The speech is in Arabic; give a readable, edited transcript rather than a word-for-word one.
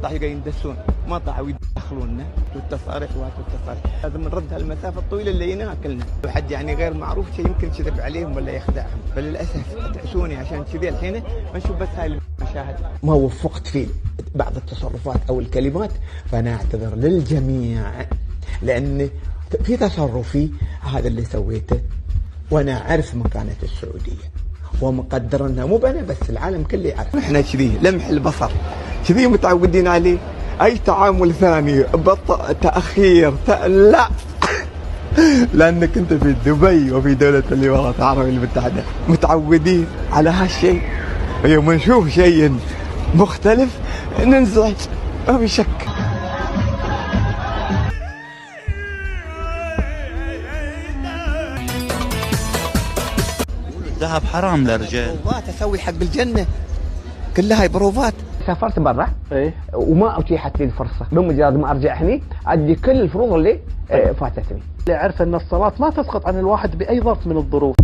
طاح يندسون، ما طاحوا يدخلوننا والتصاريح والتصاريح. لازم نرد هالمسافه الطويله اللي يناكلنا. لو حد يعني غير معروف شيء يمكن كذب عليهم ولا يخدعهم، فللاسف تعسوني عشان كذي الحين ما نشوف بس هاي المشاهد. ما وفقت في بعض التصرفات او الكلمات، فانا اعتذر للجميع، لان في تصرفي هذا اللي سويته وانا اعرف مكانه السعوديه ومقدر انها مو انا بس، العالم كله يعرف. احنا كذي لمح البصر كذي متعودين عليه. اي تعامل ثاني بطء تاخير لا لانك انت في دبي وفي دوله الامارات العربيه المتحده متعودين على هالشيء. يوم نشوف شيء مختلف ننزعج، ما في شك. ذهب حرام للرجال. بروفات اسوي حق الجنه كلها بروفات. سافرت برا وما اتيحت لي الفرصه، بمجرد ما ارجع هني ادي كل الفروض اللي فاتتني. اللي عرف ان الصلاه ما تسقط عن الواحد باي ظرف من الظروف.